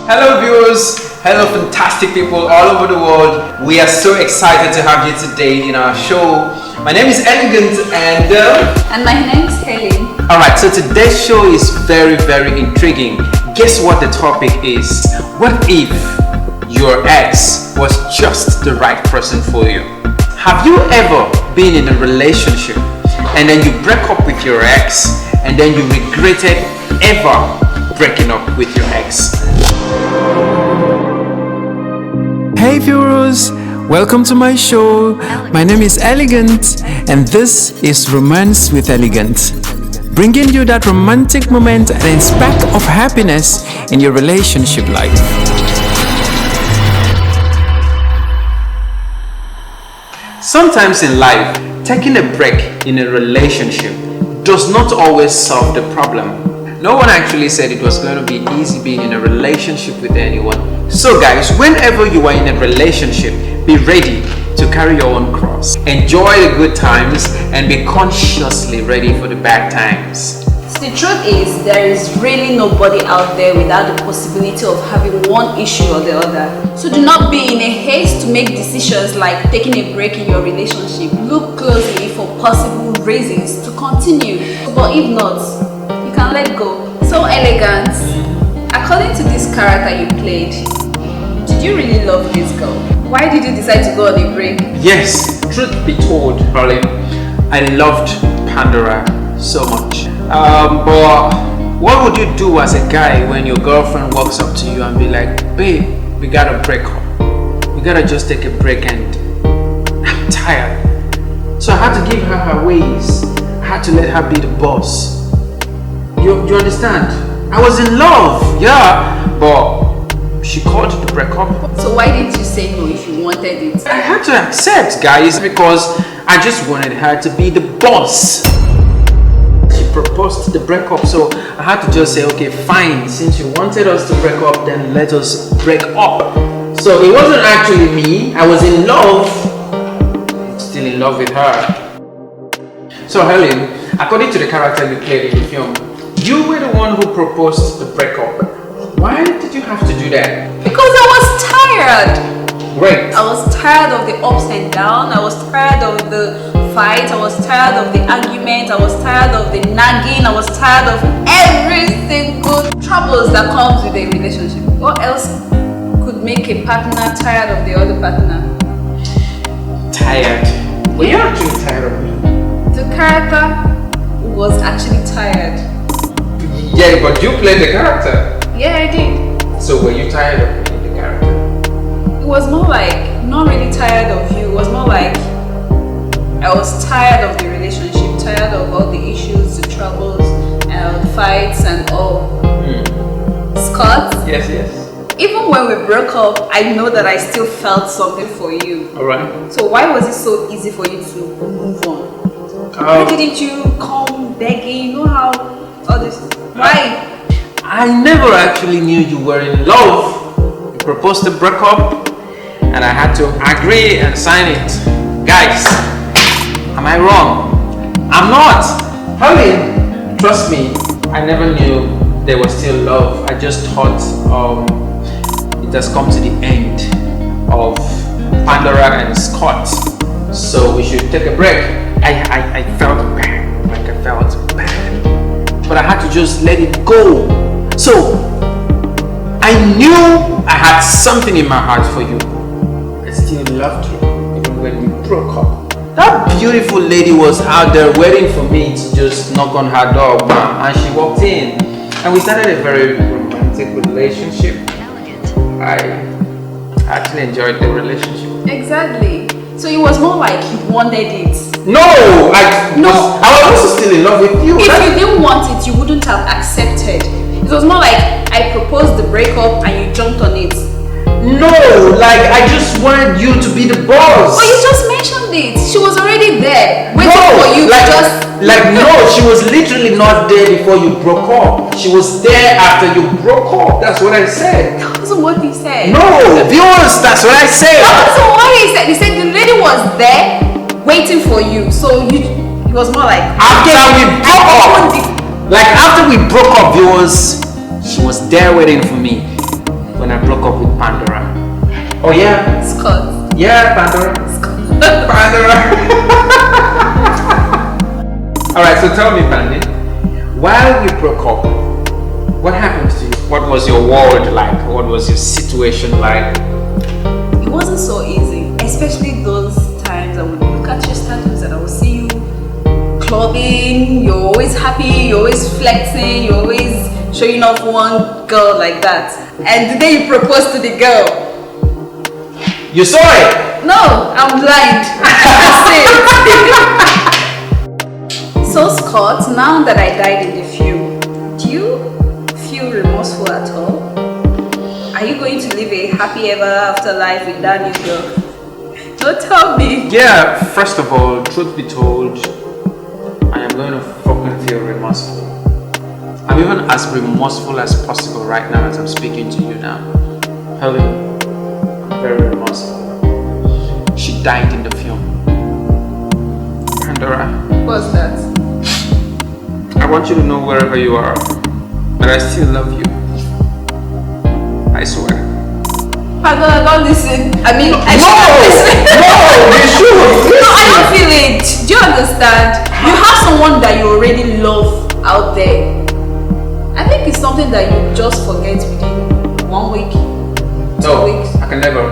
Hello viewers, hello fantastic people all over the world. We are so excited to have you today in our show. My name is Elegant and my name is Helen. Alright, so today's show is very intriguing. Guess what the topic is? What if your ex was just the right person for you? Have you ever been in a relationship and then you break up with your ex and then you regretted ever breaking up with your ex? Hey viewers, welcome to my show. My name is Elegant and this is Romance with Elegant, bringing you that romantic moment and spark of happiness in your relationship life. Sometimes in life, taking a break in a relationship does not always solve the problem. No one actually said it was going to be easy being in a relationship with anyone. So guys, whenever you are in a relationship, be ready to carry your own cross. Enjoy the good times and be consciously ready for the bad times. The truth is, there is really nobody out there without the possibility of having one issue or the other. So do not be in a haste to make decisions like taking a break in your relationship. Look closely for possible reasons to continue. But if not, you can let go. So Elegant, according to this character you played, did you really love this girl? Why did you decide to go on a break? Yes, truth be told, Harlan, I loved Pandora so much. But what would you do as a guy when your girlfriend walks up to you and be like, babe, we gotta break up. We gotta just take a break and I'm tired. So I had to give her her ways. I had to let her be the boss. You understand? I was in love, yeah, but she called to break up. So why didn't you say no if you wanted it? I had to accept, guys, because I just wanted her to be the boss. She proposed the breakup, so I had to just say, okay, fine, since you wanted us to break up, then let us break up. So it wasn't actually me. I was in love, still in love with her. So Helen, according to the character you played in the film, you were the one who proposed the breakup. Why did you have to do that? Because I was tired. Great. I was tired of the ups and downs. I was tired of the fight. I was tired of the argument. I was tired of the nagging. I was tired of every single troubles that comes with a relationship. What else could make a partner tired of the other partner? Tired? Were you actually tired of me? The character was actually tired. Yeah, but you played the character. Yeah, I did. So were you tired of playing the character? It was more like, not really tired of you. It was more like I was tired of the relationship, tired of all the issues, the troubles, and fights and all. Scott? Yes. Even when we broke up, I know that I still felt something for you. Alright. So why was it so easy for you to move on? Why didn't you come begging? You know how all this... Why? I never actually knew you were in love. You proposed to break up and I had to agree and sign it. Guys, am I wrong? I'm not. Harlan, trust me, I never knew there was still love. I just thought it has come to the end of Pandora and Scott, so we should take a break. I felt bad, like I felt bad, but I had to just let it go. So I knew I had something in my heart for you. I still loved you even when we broke up. That beautiful lady was out there waiting for me to just knock on her door, and she walked in and we started a very romantic relationship. I actually enjoyed the relationship. Exactly. So it was more like you wanted it. No, I was also still in love with you. If you didn't want it, you wouldn't have accepted. It was more like I proposed the breakup and you jumped on it. No, like I just wanted you to be the boss. But you just mentioned it. She was already there, waiting for you to just... no, she was literally not there before you broke up. She was there after you broke up. That's what I said. That wasn't what he said. No, viewers, that's what I said. That wasn't what he said. He said the lady was there, waiting for you. So it was more like... After we broke up. Like after we broke up, viewers, she was there waiting for me. broke up with Pandora. Oh yeah? Scott. Yeah, Pandora. Scott. Pandora. Alright, so tell me, Pandy, while we broke up, what happened to you? What was your world like? What was your situation like? It wasn't so easy, especially those times I would look at your status and I would see you clubbing, you're always happy, you're always flexing, you're always showing off one girl like that. And the day you proposed to the girl, You saw it? no, I'm blind. I see it. So Scott, now that I died in the film, do you feel remorseful at all? Are you going to live a happy ever after life with that new girl? Don't tell me. Yeah, first of all, truth be told, I am going to fucking feel remorseful. I'm even as remorseful as possible right now as I'm speaking to you now. Helen, I'm very remorseful. She died in the film. Pandora, What's that? I want you to know wherever you are that I still love you. I swear. Pandora, don't listen. I mean, I No! should listen. No, you should! No, I don't feel it. Do you understand? You have someone that you already love out there. I think it's something that you just forget within 1 week, 2 weeks. I can never.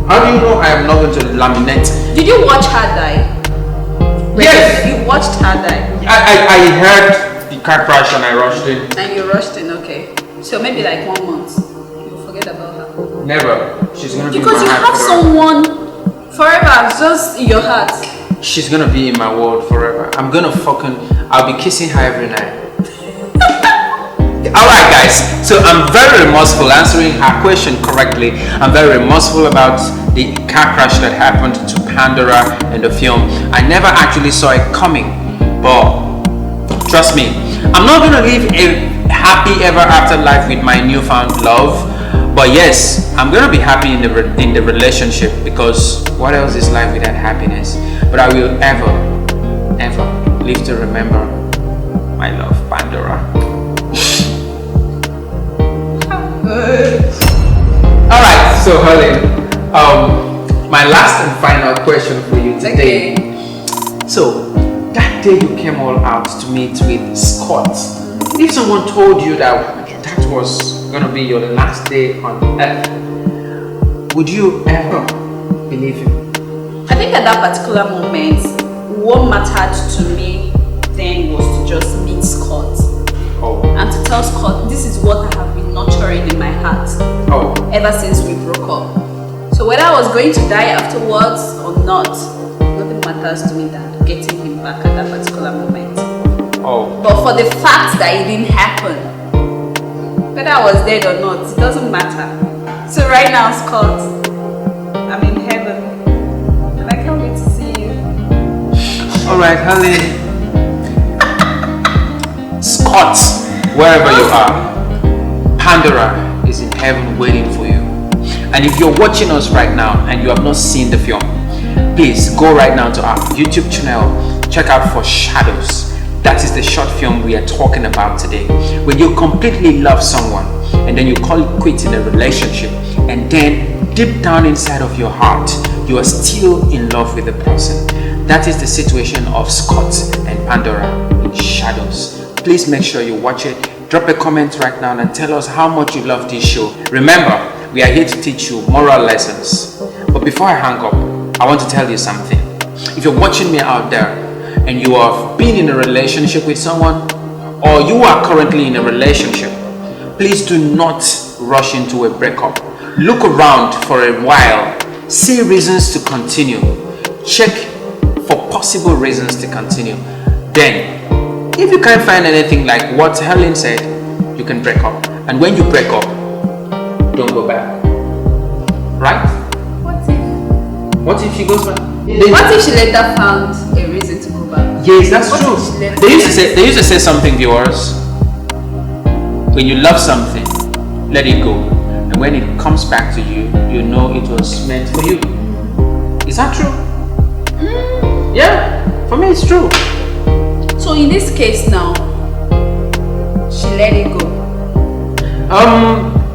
How do you know I am not going to laminate? Did you watch her die? Yes! You watched her die. I heard the car crash and I rushed in. And you rushed in, okay. So maybe like 1 month. You'll forget about her. Never. She's gonna be in Because my you heart have forever. someone forever, just in your heart. She's gonna be in my world forever. I'll be kissing her every night. Alright guys, so I'm very remorseful answering her question correctly. I'm very remorseful about the car crash that happened to Pandora in the film. I never actually saw it coming, but trust me, I'm not gonna live a happy ever after life with my newfound love. But yes, I'm gonna be happy in the relationship, because what else is life without happiness? But I will ever live to remember my love, Pandora. Alright, so Helen, my last and final question for you today. Okay. So, that day you came all out to meet with Scott, if someone told you that was gonna be your last day on earth, would you ever believe him? I think at that particular moment, what mattered to me then was to just meet Scott. Oh. And to tell Scott, this is what I have been nurturing in my heart Oh. ever since we broke up. So whether I was going to die afterwards or not, nothing matters to me than getting him back at that particular moment. Oh. But for the fact that it didn't happen, whether I was dead or not, it doesn't matter. So right now, Scott, I'm in heaven. And I can't wait to see you. Alright, Helen. Scott, wherever you are, Pandora is in heaven waiting for you. And if you're watching us right now and you have not seen the film, please go right now to our YouTube channel, check out for Shadows. That is the short film we are talking about today. When you completely love someone and then you call it quits in a relationship, and then deep down inside of your heart, you are still in love with the person. That is the situation of Scott and Pandora in Shadows. Please make sure you watch it. Drop a comment right now and tell us how much you love this show. Remember, we are here to teach you moral lessons. But before I hang up, I want to tell you something. If you're watching me out there and you have been in a relationship with someone, or you are currently in a relationship, please do not rush into a breakup. Look around for a while. See reasons to continue. Check for possible reasons to continue. Then, if you can't find anything like what Helen said, you can break up. And when you break up, don't go back. Right? What if she goes back? What if she later found a reason to go back? Yes, that's What true. if she later- They used to say something, viewers. When you love something, let it go. And when it comes back to you, you know it was meant for you. Is that true? Yeah, for me it's true. So in this case now, she let it go.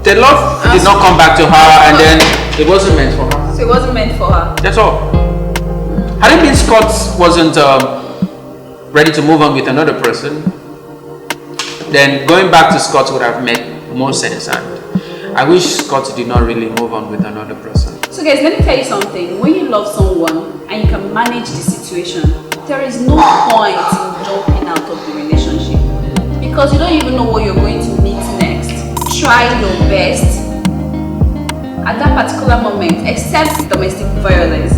The love did not come back to her, and then it wasn't meant for her. So it wasn't meant for her. That's all. Had it been Scott wasn't ready to move on with another person, then going back to Scott would have made more sense. And I wish Scott did not really move on with another person. So guys, let me tell you something. When you love someone and you can manage the situation, there is no point in jumping out of the relationship because you don't even know what you're going to meet next. Try your best at that particular moment, except domestic violence.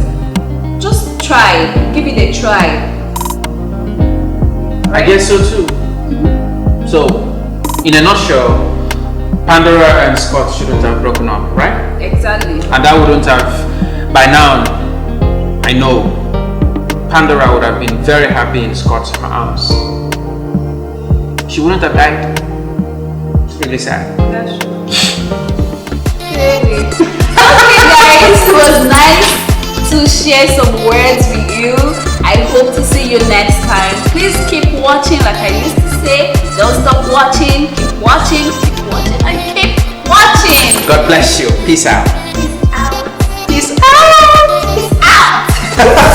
Just try, give it a try. I guess so too. So, in a nutshell, Pandora and Scott shouldn't have broken up, right? Exactly. And that wouldn't have, by now, I know, Pandora would have been very happy in Scott's arms. She wouldn't have died. It's really sad. That's true. Really. Okay guys, it was nice to share some words with you. I hope to see you next time. Please keep watching, like I used to say. Don't stop watching, keep watching, and keep watching. God bless you. Peace out. Peace out. Peace out. Peace out.